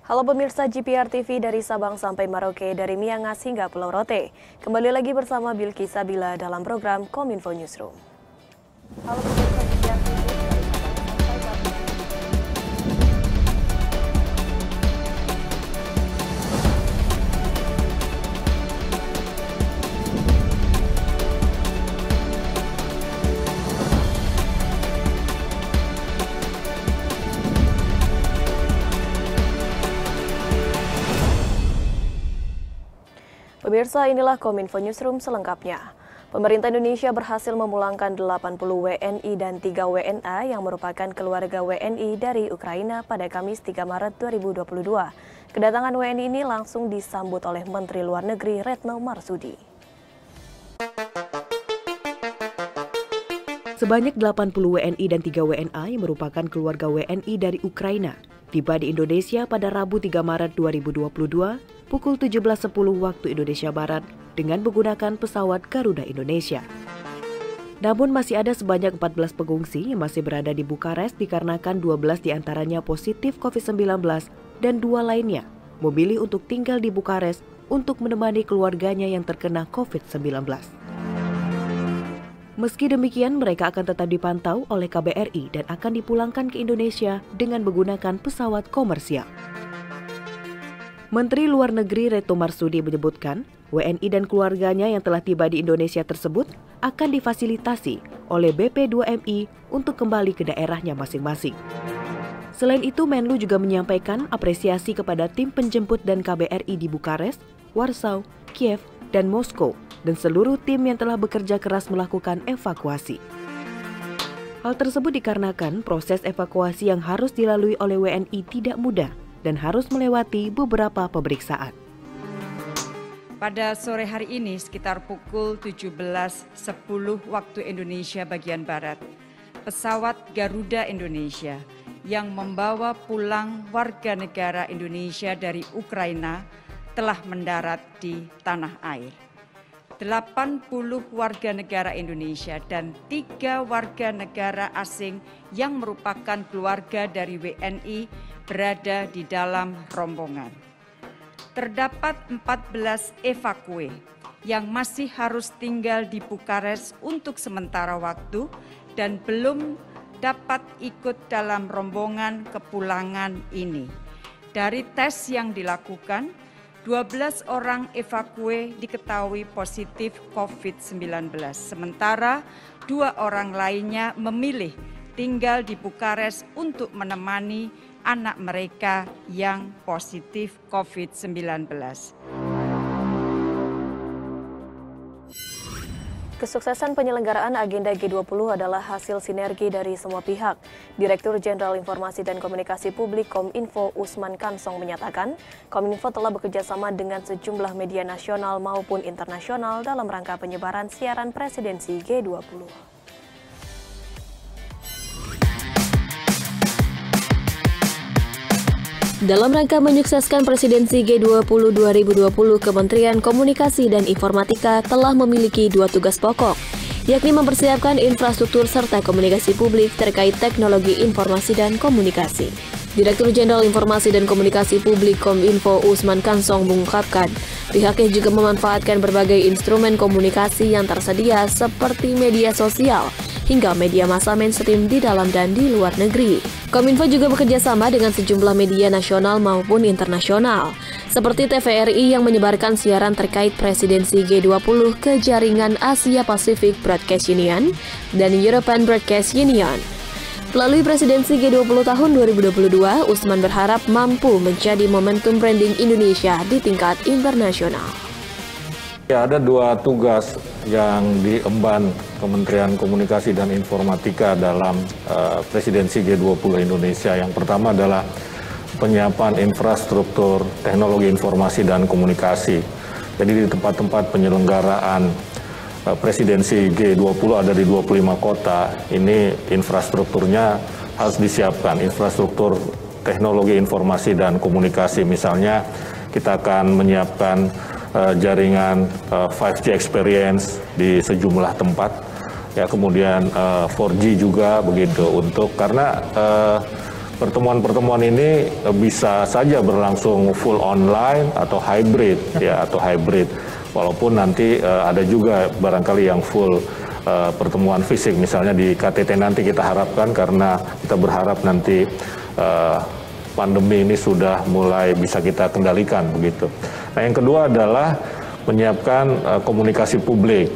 Halo pemirsa GPR TV dari Sabang sampai Merauke, dari Miangas hingga Pulau Rote. Kembali lagi bersama Bilki Sabila dalam program Kominfo Newsroom. Halo pemirsa GPR TV dari Sabang sampai Merauke. Pemirsa, inilah Kominfo Newsroom selengkapnya. Pemerintah Indonesia berhasil memulangkan 80 WNI dan 3 WNA yang merupakan keluarga WNI dari Ukraina pada Kamis 3 Maret 2022. Kedatangan WNI ini langsung disambut oleh Menteri Luar Negeri Retno Marsudi. Sebanyak 80 WNI dan 3 WNA yang merupakan keluarga WNI dari Ukraina tiba di Indonesia pada Rabu 3 Maret 2022 pukul 17.10 waktu Indonesia Barat dengan menggunakan pesawat Garuda Indonesia. Namun masih ada sebanyak 14 pengungsi yang masih berada di Bukares dikarenakan 12 diantaranya positif COVID-19 dan 2 lainnya memilih untuk tinggal di Bukares untuk menemani keluarganya yang terkena COVID-19. Meski demikian, mereka akan tetap dipantau oleh KBRI dan akan dipulangkan ke Indonesia dengan menggunakan pesawat komersial. Menteri Luar Negeri Retno Marsudi menyebutkan, WNI dan keluarganya yang telah tiba di Indonesia tersebut akan difasilitasi oleh BP2MI untuk kembali ke daerahnya masing-masing. Selain itu, Menlu juga menyampaikan apresiasi kepada tim penjemput dan KBRI di Bukares, Warsaw, Kiev, dan Moskow, dan seluruh tim yang telah bekerja keras melakukan evakuasi. Hal tersebut dikarenakan proses evakuasi yang harus dilalui oleh WNI tidak mudah dan harus melewati beberapa pemeriksaan. Pada sore hari ini sekitar pukul 17.10 waktu Indonesia bagian Barat, pesawat Garuda Indonesia yang membawa pulang warga negara Indonesia dari Ukraina telah mendarat di tanah air. 80 warga negara Indonesia dan 3 warga negara asing yang merupakan keluarga dari WNI berada di dalam rombongan. Terdapat 14 evakue yang masih harus tinggal di Bukares untuk sementara waktu dan belum dapat ikut dalam rombongan kepulangan ini. Dari tes yang dilakukan, 12 orang evakue diketahui positif COVID-19, sementara 2 orang lainnya memilih tinggal di Bukares untuk menemani anak mereka yang positif COVID-19. Kesuksesan penyelenggaraan agenda G20 adalah hasil sinergi dari semua pihak. Direktur Jenderal Informasi dan Komunikasi Publik Kominfo Usman Kansong menyatakan, Kominfo telah bekerjasama dengan sejumlah media nasional maupun internasional dalam rangka penyebaran siaran presidensi G20. Dalam rangka menyukseskan presidensi G20 2020, Kementerian Komunikasi dan Informatika telah memiliki 2 tugas pokok, yakni mempersiapkan infrastruktur serta komunikasi publik terkait teknologi informasi dan komunikasi. Direktur Jenderal Informasi dan Komunikasi Publik Kominfo Usman Kansong mengungkapkan, pihaknya juga memanfaatkan berbagai instrumen komunikasi yang tersedia seperti media sosial hingga media massa mainstream di dalam dan di luar negeri. Kominfo juga bekerja sama dengan sejumlah media nasional maupun internasional, seperti TVRI yang menyebarkan siaran terkait presidensi G20 ke jaringan Asia Pacific Broadcast Union dan European Broadcast Union. Melalui presidensi G20 tahun 2022, Usman berharap mampu menjadi momentum branding Indonesia di tingkat internasional. Ya, ada 2 tugas yang diemban Kementerian Komunikasi dan Informatika dalam presidensi G20 Indonesia. Yang pertama adalah penyiapan infrastruktur teknologi informasi dan komunikasi. Jadi di tempat-tempat penyelenggaraan presidensi G20 ada di 25 kota, ini infrastrukturnya harus disiapkan, infrastruktur teknologi informasi dan komunikasi. Misalnya kita akan menyiapkan jaringan 5G experience di sejumlah tempat, ya, kemudian 4G juga begitu, untuk karena pertemuan-pertemuan ini bisa saja berlangsung full online atau hybrid walaupun nanti ada juga barangkali yang full pertemuan fisik, misalnya di KTT nanti kita harapkan, karena kita berharap nanti pandemi ini sudah mulai bisa kita kendalikan begitu. Nah, yang kedua adalah menyiapkan komunikasi publik.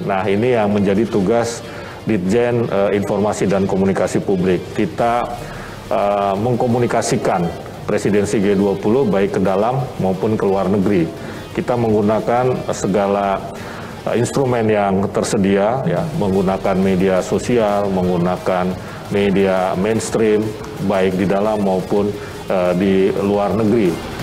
Nah, ini yang menjadi tugas Ditjen Informasi dan Komunikasi Publik. Kita mengkomunikasikan presidensi G20 baik ke dalam maupun ke luar negeri. Kita menggunakan segala instrumen yang tersedia, ya, menggunakan media sosial, menggunakan media mainstream, baik di dalam maupun di luar negeri.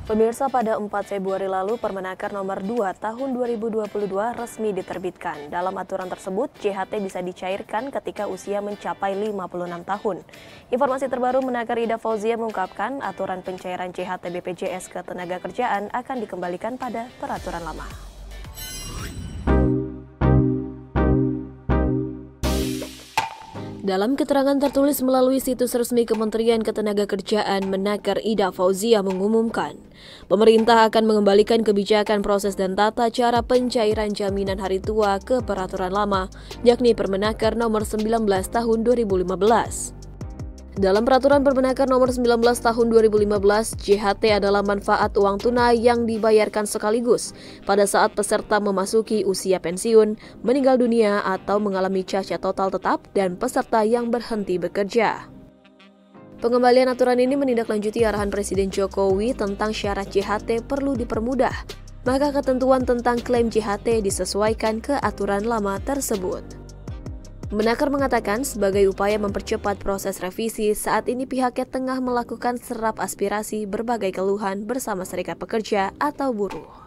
Pemirsa, pada 4 Februari lalu, Permenaker nomor 2 tahun 2022 resmi diterbitkan. Dalam aturan tersebut, JHT bisa dicairkan ketika usia mencapai 56 tahun. Informasi terbaru, Menaker Ida Fauzia mengungkapkan aturan pencairan JHT BPJS Ketenagakerjaan akan dikembalikan pada peraturan lama. Dalam keterangan tertulis melalui situs resmi Kementerian Ketenagakerjaan, Menaker Ida Fauzia mengumumkan, pemerintah akan mengembalikan kebijakan proses dan tata cara pencairan jaminan hari tua ke peraturan lama, yakni Permenaker nomor 19 tahun 2015. Dalam peraturan Permenaker nomor 19 tahun 2015, JHT adalah manfaat uang tunai yang dibayarkan sekaligus pada saat peserta memasuki usia pensiun, meninggal dunia atau mengalami cacat total tetap, dan peserta yang berhenti bekerja. Pengembalian aturan ini menindaklanjuti arahan Presiden Jokowi tentang syarat JHT perlu dipermudah, maka ketentuan tentang klaim JHT disesuaikan ke aturan lama tersebut. Menaker mengatakan sebagai upaya mempercepat proses revisi, saat ini pihaknya tengah melakukan serap aspirasi berbagai keluhan bersama serikat pekerja atau buruh.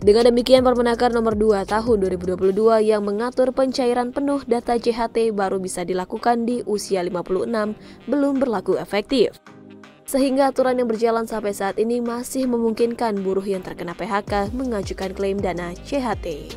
Dengan demikian, Permenaker nomor 2 tahun 2022 yang mengatur pencairan penuh data JHT baru bisa dilakukan di usia 56 belum berlaku efektif. Sehingga aturan yang berjalan sampai saat ini masih memungkinkan buruh yang terkena PHK mengajukan klaim dana JHT.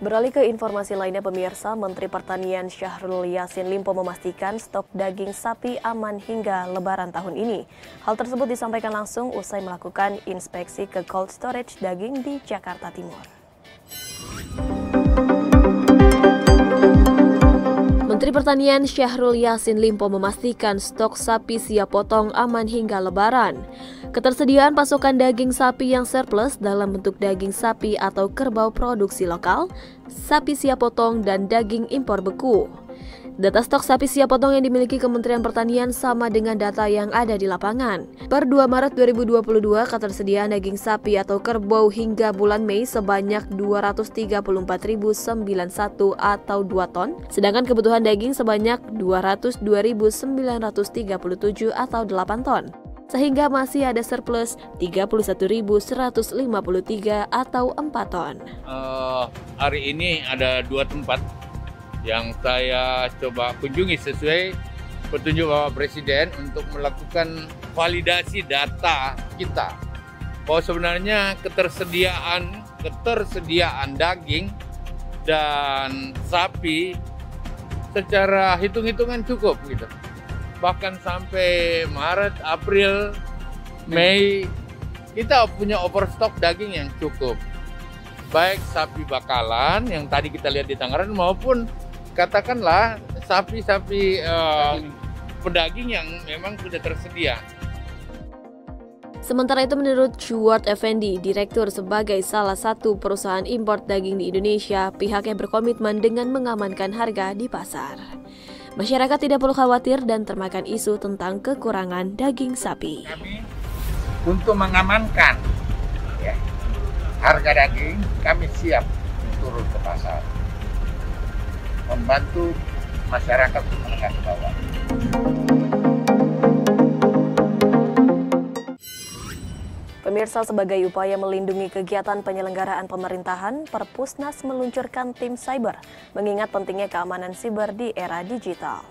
Beralih ke informasi lainnya, pemirsa, Menteri Pertanian Syahrul Yassin Limpo memastikan stok daging sapi aman hingga Lebaran tahun ini. Hal tersebut disampaikan langsung usai melakukan inspeksi ke cold storage daging di Jakarta Timur. Menteri Pertanian Syahrul Yassin Limpo memastikan stok sapi siap potong aman hingga Lebaran. Ketersediaan pasokan daging sapi yang surplus dalam bentuk daging sapi atau kerbau produksi lokal, sapi siap potong, dan daging impor beku. Data stok sapi siap potong yang dimiliki Kementerian Pertanian sama dengan data yang ada di lapangan. Per 2 Maret 2022, ketersediaan daging sapi atau kerbau hingga bulan Mei sebanyak 234.091 atau 2 ton, sedangkan kebutuhan daging sebanyak 202.937 atau 8 ton. Sehingga masih ada surplus 31.153 atau 4 ton. Hari ini ada 2 tempat yang saya coba kunjungi sesuai petunjuk Bapak Presiden untuk melakukan validasi data kita. Bahwa sebenarnya ketersediaan daging dan sapi secara hitung-hitungan cukup gitu. Bahkan sampai Maret, April, Mei kita punya overstock daging yang cukup. Baik sapi bakalan yang tadi kita lihat di Tangerang maupun katakanlah sapi-sapi pedaging yang memang sudah tersedia. Sementara itu, menurut Chuart Effendi, direktur sebagai salah satu perusahaan impor daging di Indonesia, pihaknya berkomitmen dengan mengamankan harga di pasar. Masyarakat tidak perlu khawatir dan termakan isu tentang kekurangan daging sapi. Kami untuk mengamankan harga daging, kami siap turun ke pasar. membantu masyarakat menengah ke bawah. Pemirsa, sebagai upaya melindungi kegiatan penyelenggaraan pemerintahan, Perpusnas meluncurkan tim cyber, mengingat pentingnya keamanan siber di era digital.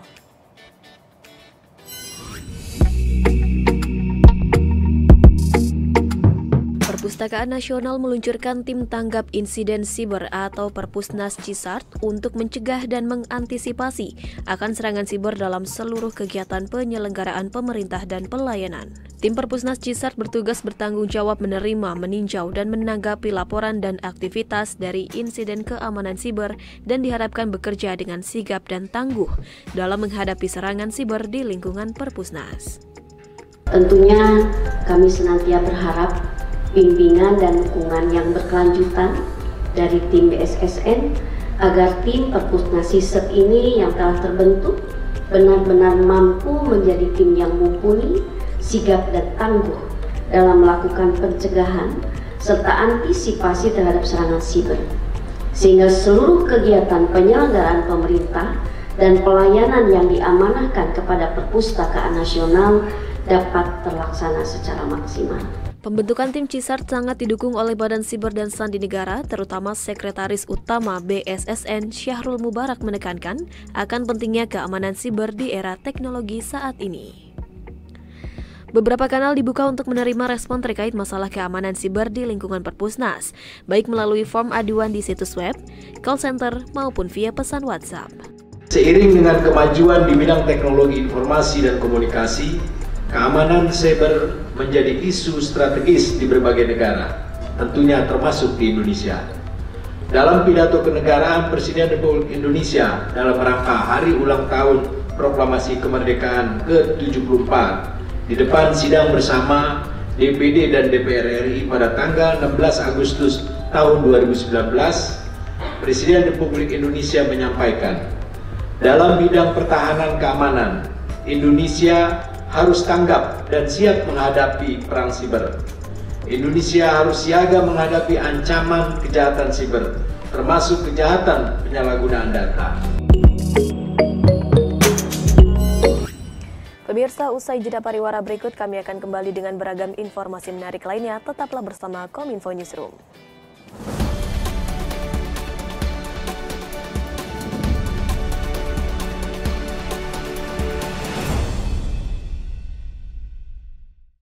Perpustakaan Nasional meluncurkan tim tanggap insiden siber atau Perpusnas CISART untuk mencegah dan mengantisipasi akan serangan siber dalam seluruh kegiatan penyelenggaraan pemerintah dan pelayanan. Tim Perpusnas CISART bertugas bertanggung jawab menerima, meninjau, dan menanggapi laporan dan aktivitas dari insiden keamanan siber dan diharapkan bekerja dengan sigap dan tangguh dalam menghadapi serangan siber di lingkungan Perpusnas. Tentunya kami senantiasa berharap bimbingan dan dukungan yang berkelanjutan dari tim BSSN agar tim Perpusnas CISART ini yang telah terbentuk benar-benar mampu menjadi tim yang mumpuni, sigap dan tangguh dalam melakukan pencegahan serta antisipasi terhadap serangan siber, sehingga seluruh kegiatan penyelenggaraan pemerintah dan pelayanan yang diamanahkan kepada Perpustakaan Nasional dapat terlaksana secara maksimal. Pembentukan tim CISART sangat didukung oleh Badan Siber dan Sandi Negara, terutama Sekretaris Utama BSSN Syahrul Mubarak menekankan akan pentingnya keamanan siber di era teknologi saat ini. Beberapa kanal dibuka untuk menerima respon terkait masalah keamanan siber di lingkungan Perpusnas, baik melalui form aduan di situs web, call center, maupun via pesan WhatsApp. Seiring dengan kemajuan di bidang teknologi informasi dan komunikasi, keamanan siber menjadi isu strategis di berbagai negara, tentunya termasuk di Indonesia. Dalam pidato kenegaraan Presiden Republik Indonesia dalam rangka Hari Ulang Tahun Proklamasi Kemerdekaan ke-74 di depan sidang bersama DPD dan DPR RI pada tanggal 16 Agustus tahun 2019, Presiden Republik Indonesia menyampaikan, dalam bidang pertahanan keamanan, Indonesia harus tanggap dan siap menghadapi perang siber. Indonesia harus siaga menghadapi ancaman kejahatan siber, termasuk kejahatan penyalahgunaan data. Pemirsa, usai jeda pariwara berikut kami akan kembali dengan beragam informasi menarik lainnya. Tetaplah bersama Kominfo Newsroom.